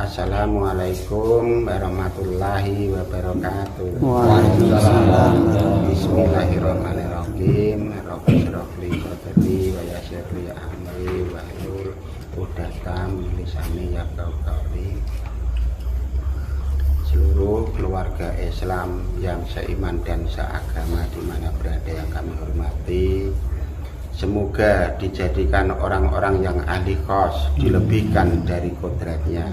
Assalamualaikum warahmatullahi wabarakatuh. Waalaikumsalam. Bismillahirrahmanirrahim. Rabbi shrah li sadri wa yassir li amri wahlul 'uqdatam min lisani yafqahu qawli. Seluruh keluarga Islam yang seiman dan seagama di mana berada yang kami hormati, semoga dijadikan orang-orang yang ahli khos, dilebihkan dari kodratnya,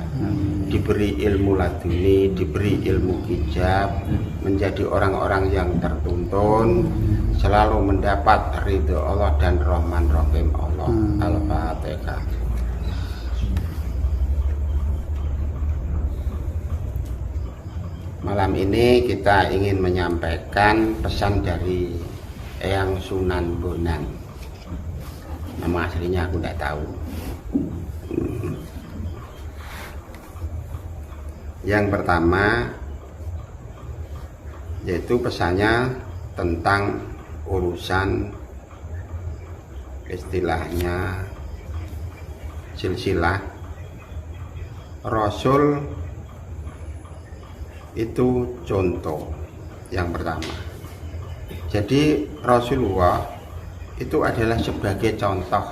diberi ilmu laduni, diberi ilmu hijab, menjadi orang-orang yang tertuntun, selalu mendapat ridho Allah dan rahman rahim Allah. Al-Fatihah. Malam ini kita ingin menyampaikan pesan dari Eyang Sunan Bonang. Nama aslinya aku tidak tahu. Yang pertama yaitu pesannya tentang urusan istilahnya silsilah Rasul. Itu contoh yang pertama. Jadi Rasulullah itu adalah sebagai contoh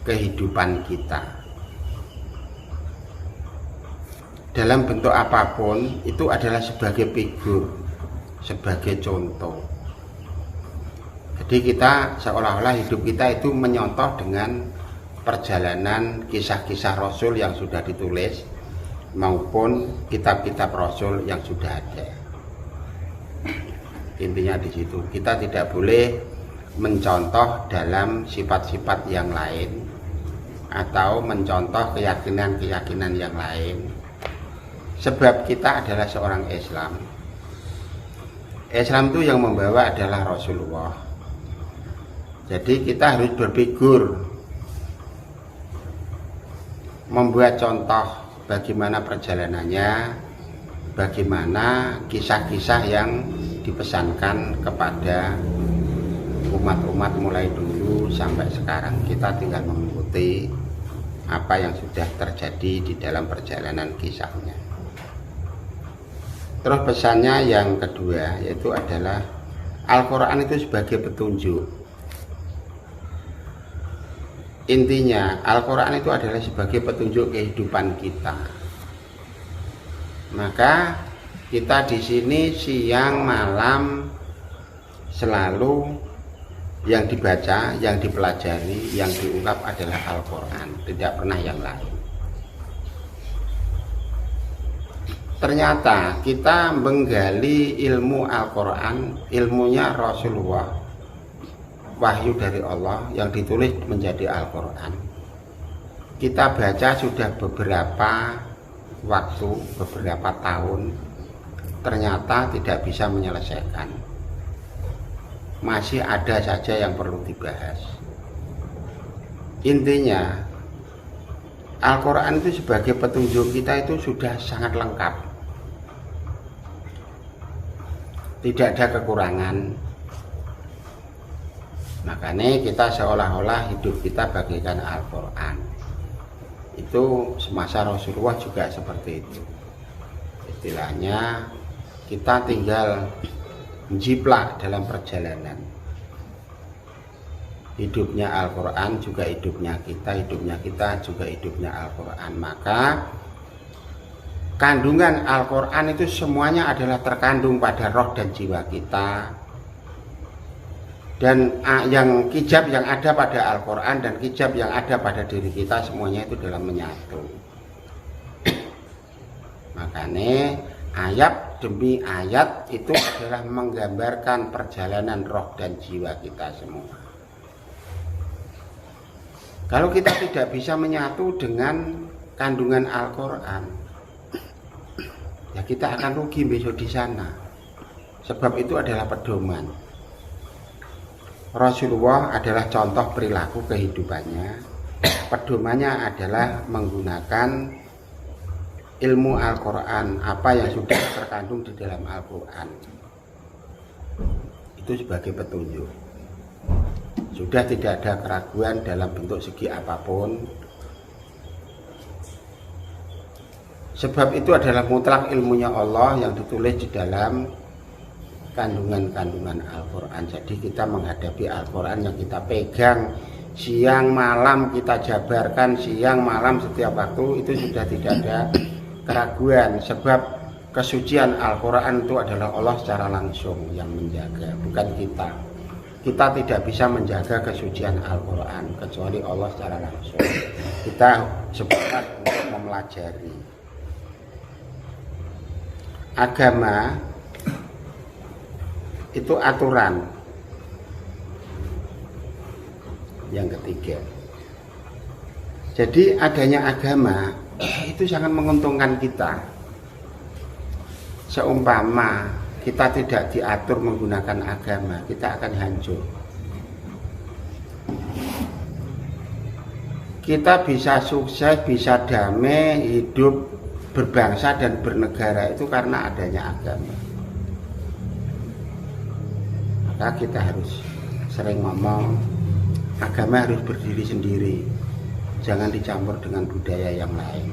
kehidupan kita. Dalam bentuk apapun itu adalah sebagai figur, sebagai contoh. Jadi kita seolah-olah hidup kita itu menyontoh dengan perjalanan kisah-kisah Rasul yang sudah ditulis maupun kitab-kitab Rasul yang sudah ada. Intinya di situ, kita tidak boleh mencontoh dalam sifat-sifat yang lain atau mencontoh keyakinan-keyakinan yang lain. Sebab kita adalah seorang Islam. Islam itu yang membawa adalah Rasulullah. Jadi kita harus berfigur, membuat contoh bagaimana perjalanannya, bagaimana kisah-kisah yang dipesankan kepada umat-umat mulai dulu sampai sekarang. Kita tinggal mengikuti apa yang sudah terjadi di dalam perjalanan kisahnya. Terus pesannya yang kedua yaitu adalah Al-Quran itu sebagai petunjuk. Intinya Al-Quran itu adalah sebagai petunjuk kehidupan kita. Maka kita di sini siang malam selalu yang dibaca, yang dipelajari, yang diungkap adalah Al-Quran, tidak pernah yang lain. Ternyata kita menggali ilmu Al-Quran, ilmunya Rasulullah, wahyu dari Allah yang ditulis menjadi Al-Quran. Kita baca sudah beberapa waktu, beberapa tahun, ternyata tidak bisa menyelesaikan. Masih ada saja yang perlu dibahas. Intinya Al-Quran itu sebagai petunjuk kita itu sudah sangat lengkap, tidak ada kekurangan. Makanya kita seolah-olah hidup kita bagaikan Al-Quran. Itu semasa Rasulullah juga seperti itu. Istilahnya kita tinggal menjiplak dalam perjalanan. Hidupnya Al-Quran juga hidupnya kita juga hidupnya Al-Quran. Maka kandungan Al-Quran itu semuanya adalah terkandung pada roh dan jiwa kita. Dan yang hijab yang ada pada Al-Quran dan hijab yang ada pada diri kita semuanya itu dalam menyatu. Makanya ayat demi ayat itu adalah menggambarkan perjalanan roh dan jiwa kita semua. Kalau kita tidak bisa menyatu dengan kandungan Al-Quran, ya kita akan rugi besok di sana. Sebab itu adalah pedoman. Rasulullah adalah contoh perilaku kehidupannya. Pedomannya adalah menggunakan ilmu Al-Quran, apa yang sudah terkandung di dalam Al-Quran. Itu sebagai petunjuk. Sudah tidak ada keraguan dalam bentuk segi apapun. Sebab itu adalah mutlak ilmunya Allah yang ditulis di dalam kandungan-kandungan Al-Quran. Jadi kita menghadapi Al-Quran yang kita pegang siang malam, kita jabarkan siang malam setiap waktu, itu sudah tidak ada keraguan. Sebab kesucian Al-Quran itu adalah Allah secara langsung yang menjaga, bukan kita. Kita tidak bisa menjaga kesucian Al-Quran kecuali Allah secara langsung. Kita sepakat untuk mempelajari. Agama itu aturan. Yang ketiga, jadi adanya agama itu sangat menguntungkan kita. Seumpama kita tidak diatur menggunakan agama, kita akan hancur. Kita bisa sukses, bisa damai, hidup berbangsa dan bernegara itu karena adanya agama. Maka kita harus sering ngomong, agama harus berdiri sendiri, jangan dicampur dengan budaya yang lain.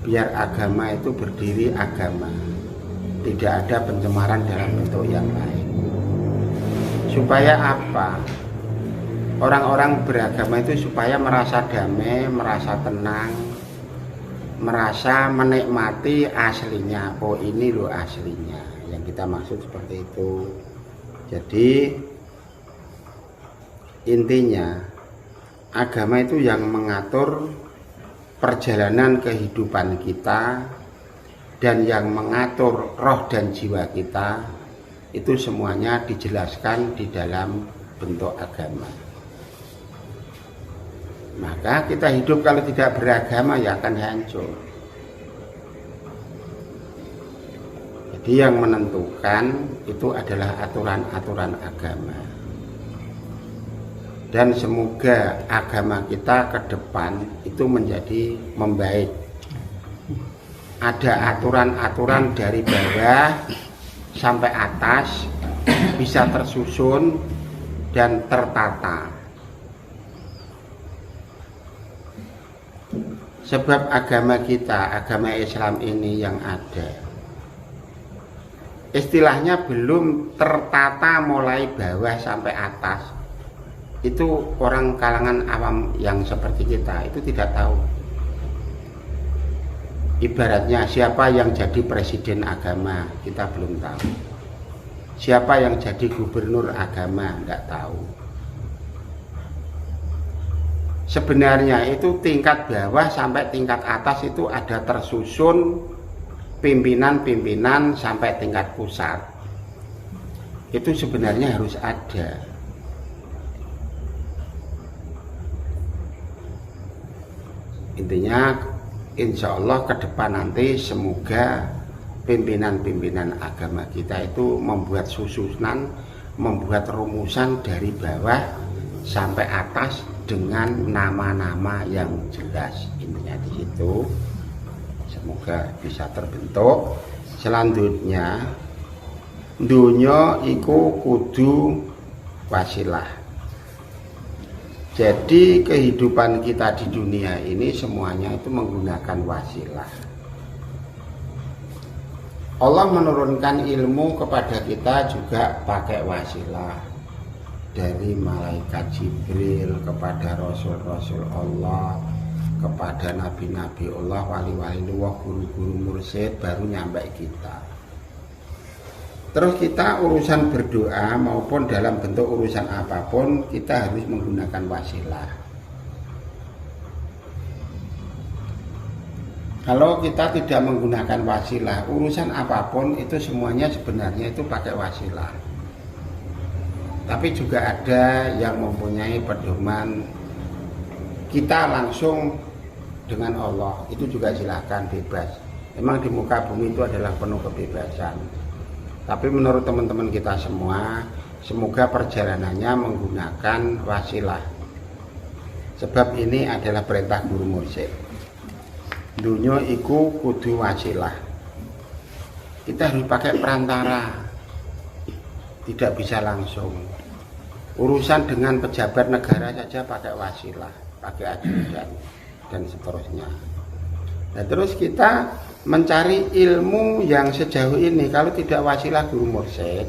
Biar agama itu berdiri agama, tidak ada pencemaran dalam bentuk yang lain. Supaya apa? Orang-orang beragama itu supaya merasa damai, merasa tenang, merasa menikmati aslinya. Oh, ini loh aslinya, yang kita maksud seperti itu. Jadi intinya agama itu yang mengatur perjalanan kehidupan kita dan yang mengatur roh dan jiwa kita, itu semuanya dijelaskan di dalam bentuk agama. Maka kita hidup kalau tidak beragama ya akan hancur. Jadi yang menentukan itu adalah aturan-aturan agama. Dan semoga agama kita ke depan itu menjadi membaik. Ada aturan-aturan dari bawah sampai atas, bisa tersusun dan tertata. Sebab agama kita, agama Islam ini yang ada, istilahnya belum tertata mulai bawah sampai atas. Itu orang kalangan awam yang seperti kita itu tidak tahu. Ibaratnya siapa yang jadi presiden agama kita belum tahu. Siapa yang jadi gubernur agama enggak tahu. Sebenarnya itu tingkat bawah sampai tingkat atas itu ada tersusun pimpinan-pimpinan sampai tingkat pusat. Itu sebenarnya harus ada. Intinya insya Allah ke depan nanti semoga pimpinan-pimpinan agama kita itu membuat susunan, membuat rumusan dari bawah sampai atas dengan nama-nama yang jelas. Intinya di situ semoga bisa terbentuk. Selanjutnya dunya iku kudu wasilah. Jadi kehidupan kita di dunia ini semuanya itu menggunakan wasilah. Allah menurunkan ilmu kepada kita juga pakai wasilah. Dari malaikat Jibril kepada Rasul-Rasul Allah, kepada Nabi-Nabi Allah, wali-wali Allah, guru-guru mursyid, baru nyampe kita. Terus kita urusan berdoa maupun dalam bentuk urusan apapun, kita harus menggunakan wasilah. Kalau kita tidak menggunakan wasilah, urusan apapun itu semuanya sebenarnya itu pakai wasilah. Tapi juga ada yang mempunyai pedoman kita langsung dengan Allah, itu juga silahkan bebas. Memang di muka bumi itu adalah penuh kebebasan. Tapi menurut teman-teman kita semua, semoga perjalanannya menggunakan wasilah. Sebab ini adalah perintah guru mursyid. Dunya iku kudu wasilah. Kita harus pakai perantara, tidak bisa langsung. Urusan dengan pejabat negara saja pakai wasilah, pakai ajudan dan seterusnya. Nah, terus kita mencari ilmu yang sejauh ini, kalau tidak wasilah guru mursyid,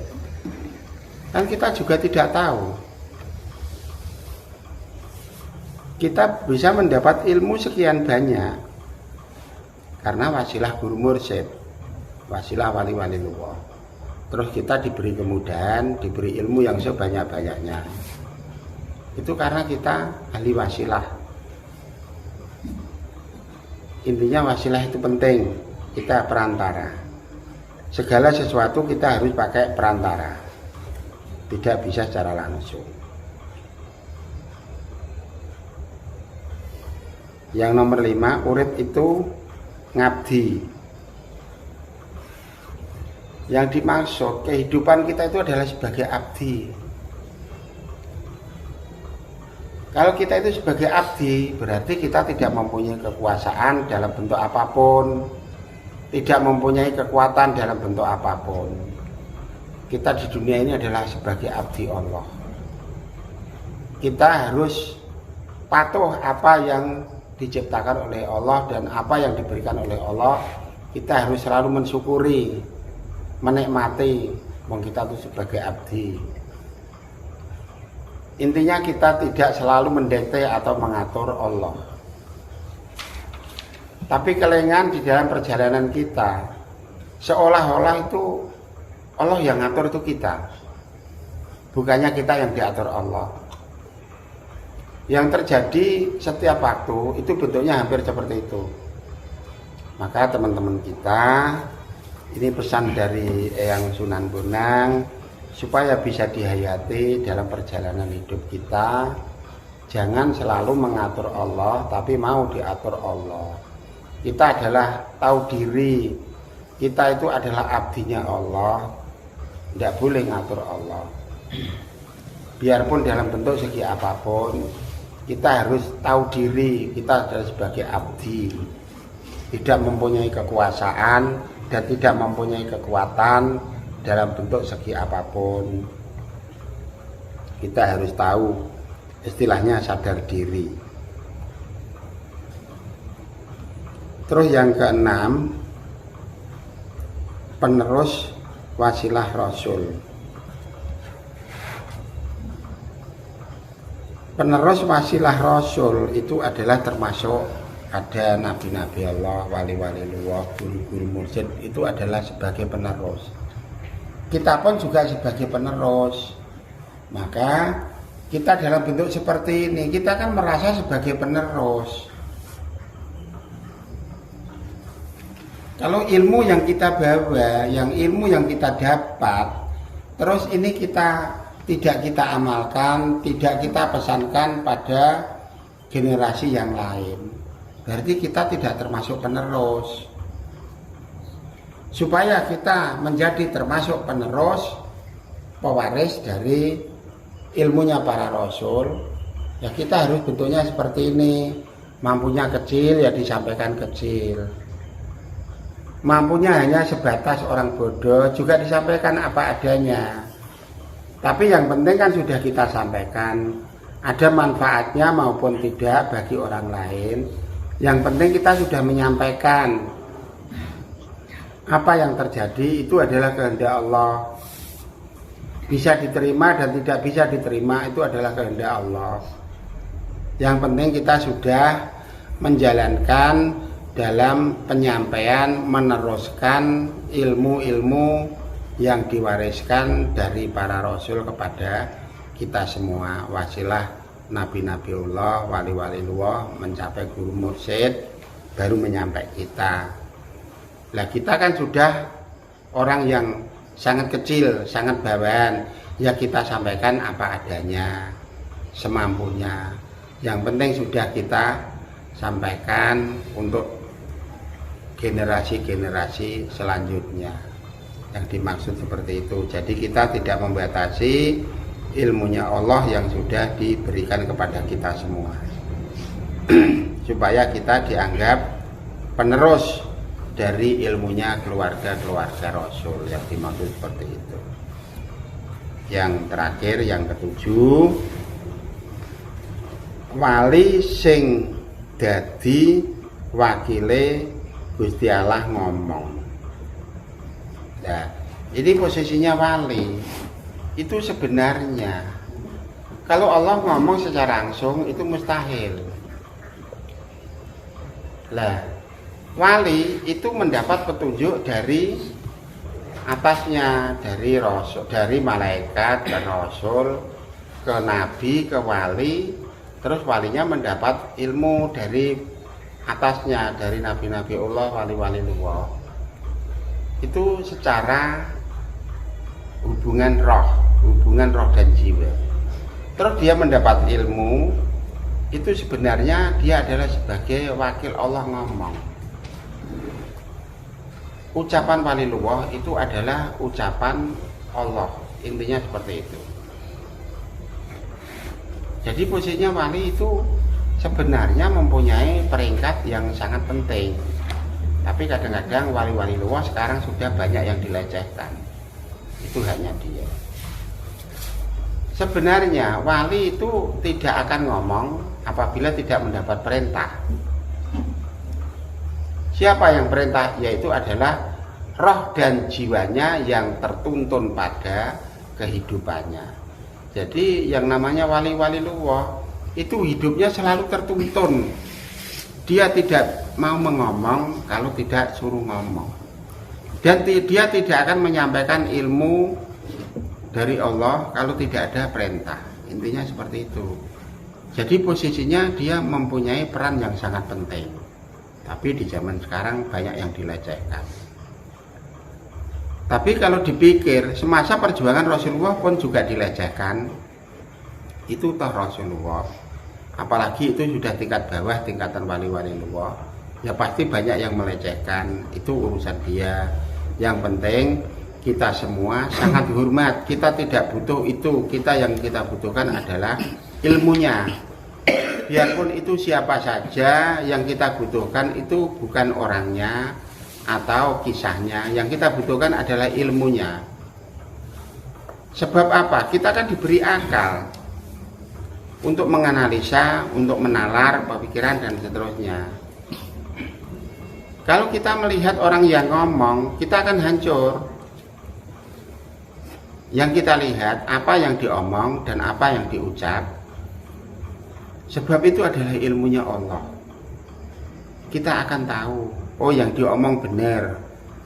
kan kita juga tidak tahu. Kita bisa mendapat ilmu sekian banyak karena wasilah guru mursyid, wasilah wali-wali Allah. Terus kita diberi kemudahan, diberi ilmu yang sebanyak-banyaknya. Itu karena kita ahli wasilah. Intinya wasilah itu penting, kita perantara. Segala sesuatu kita harus pakai perantara, tidak bisa secara langsung. Yang nomor 5, urip itu ngabdi. Yang dimaksud kehidupan kita itu adalah sebagai abdi. Kalau kita itu sebagai abdi, berarti kita tidak mempunyai kekuasaan dalam bentuk apapun, tidak mempunyai kekuatan dalam bentuk apapun. Kita di dunia ini adalah sebagai abdi Allah. Kita harus patuh apa yang diciptakan oleh Allah dan apa yang diberikan oleh Allah. Kita harus selalu mensyukuri, menikmati, kita itu sebagai abdi. Intinya kita tidak selalu mendikte atau mengatur Allah. Tapi kelengan di dalam perjalanan kita, seolah-olah itu Allah yang ngatur itu kita, bukannya kita yang diatur Allah. Yang terjadi setiap waktu itu bentuknya hampir seperti itu. Maka teman-teman kita, ini pesan dari Eyang Sunan Bonang, supaya bisa dihayati dalam perjalanan hidup kita. Jangan selalu mengatur Allah, tapi mau diatur Allah. Kita adalah tahu diri, kita itu adalah abdinya Allah, tidak boleh ngatur Allah. Biarpun dalam bentuk segi apapun, kita harus tahu diri, kita adalah sebagai abdi, tidak mempunyai kekuasaan dan tidak mempunyai kekuatan dalam bentuk segi apapun. Kita harus tahu, istilahnya sadar diri. Terus yang keenam, penerus wasilah Rasul. Penerus wasilah Rasul itu adalah termasuk ada nabi-nabi Allah, wali-wali Allah, guru-guru mursyid, itu adalah sebagai penerus. Kita pun juga sebagai penerus. Maka kita dalam bentuk seperti ini, kita kan merasa sebagai penerus. Kalau ilmu yang kita bawa, yang ilmu yang kita dapat, terus ini tidak kita amalkan, tidak kita pesankan pada generasi yang lain, berarti kita tidak termasuk penerus. Supaya kita menjadi termasuk penerus, pewaris dari ilmunya para rasul, ya kita harus bentuknya seperti ini. Mampunya kecil, ya disampaikan kecil. Mampunya hanya sebatas orang bodoh, juga disampaikan apa adanya. Tapi yang penting kan sudah kita sampaikan, ada manfaatnya maupun tidak bagi orang lain. Yang penting kita sudah menyampaikan. Apa yang terjadi itu adalah kehendak Allah. Bisa diterima dan tidak bisa diterima itu adalah kehendak Allah. Yang penting kita sudah menjalankan dalam penyampaian, meneruskan ilmu-ilmu yang diwariskan dari para rasul kepada kita semua. Wasilah nabi-nabi Allah, wali-wali Allah, mencapai guru mursyid, baru menyampai kita. Nah, kita kan sudah orang yang sangat kecil, sangat bawahan, ya kita sampaikan apa adanya, semampunya. Yang penting sudah kita sampaikan untuk generasi-generasi selanjutnya. Yang dimaksud seperti itu. Jadi kita tidak membatasi ilmunya Allah yang sudah diberikan kepada kita semua. Supaya kita dianggap penerus dari ilmunya keluarga-keluarga Rasul, yang dimaksud seperti itu. Yang terakhir, yang ketujuh, wali sing dadi wakile Gusti Allah ngomong. Nah, ini posisinya wali. Itu sebenarnya kalau Allah ngomong secara langsung itu mustahil. Lah, wali itu mendapat petunjuk dari atasnya, dari rasul, dari malaikat ke rasul, ke nabi, ke wali. Terus walinya mendapat ilmu dari atasnya, dari nabi-nabi Allah, wali-wali Allah. Itu secara hubungan roh dan jiwa. Terus dia mendapat ilmu, itu sebenarnya dia adalah sebagai wakil Allah ngomong. Ucapan walilullah itu adalah ucapan Allah, intinya seperti itu. Jadi posisinya wali itu sebenarnya mempunyai peringkat yang sangat penting. Tapi kadang-kadang wali-wali luar sekarang sudah banyak yang dilecehkan. Itu hanya dia. Sebenarnya wali itu tidak akan ngomong apabila tidak mendapat perintah. Siapa yang perintah? Yaitu adalah roh dan jiwanya yang tertuntun pada kehidupannya. Jadi yang namanya wali-wali luwah itu hidupnya selalu tertuntun. Dia tidak mau mengomong kalau tidak suruh ngomong. Dan dia tidak akan menyampaikan ilmu dari Allah kalau tidak ada perintah. Intinya seperti itu. Jadi posisinya dia mempunyai peran yang sangat penting. Tapi di zaman sekarang banyak yang dilecehkan. Tapi kalau dipikir, semasa perjuangan Rasulullah pun juga dilecehkan. Itu toh Rasulullah. Apalagi itu sudah tingkat bawah, tingkatan wali-wali Allah. Ya pasti banyak yang melecehkan. Itu urusan dia. Yang penting kita semua sangat hormat. Kita tidak butuh itu. Yang kita butuhkan adalah ilmunya. Biarpun itu siapa saja, yang kita butuhkan itu bukan orangnya atau kisahnya. Yang kita butuhkan adalah ilmunya. Sebab apa? Kita kan diberi akal untuk menganalisa, untuk menalar pemikiran dan seterusnya. Kalau kita melihat orang yang ngomong, kita akan hancur. Yang kita lihat apa yang diomong dan apa yang diucap. Sebab itu adalah ilmunya Allah. Kita akan tahu, oh yang diomong benar,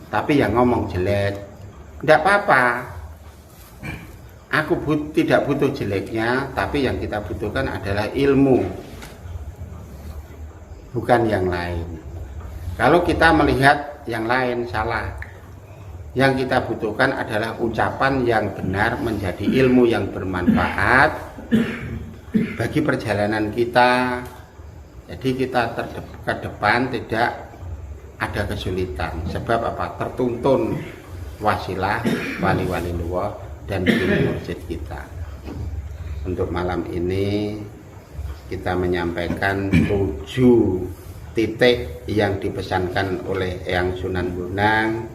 tapi yang ngomong jelek. Tidak apa-apa. Aku tidak butuh jeleknya, tapi yang kita butuhkan adalah ilmu, bukan yang lain. Kalau kita melihat yang lain salah, yang kita butuhkan adalah ucapan yang benar menjadi ilmu yang bermanfaat bagi perjalanan kita. Jadi kita ke depan tidak ada kesulitan. Sebab apa? Tertuntun wasilah wali-wali luwah dan mursyid kita. Untuk malam ini kita menyampaikan 7 titik yang dipesankan oleh Eyang Sunan Bonang.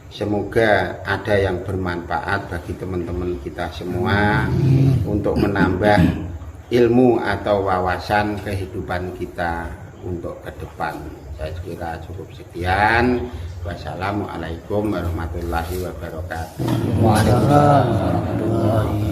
Semoga ada yang bermanfaat bagi teman-teman kita semua untuk menambah ilmu atau wawasan kehidupan kita untuk ke depan. Saya kira cukup sekian. Wassalamualaikum warahmatullahi wabarakatuh. Waalaikumsalam warahmatullahi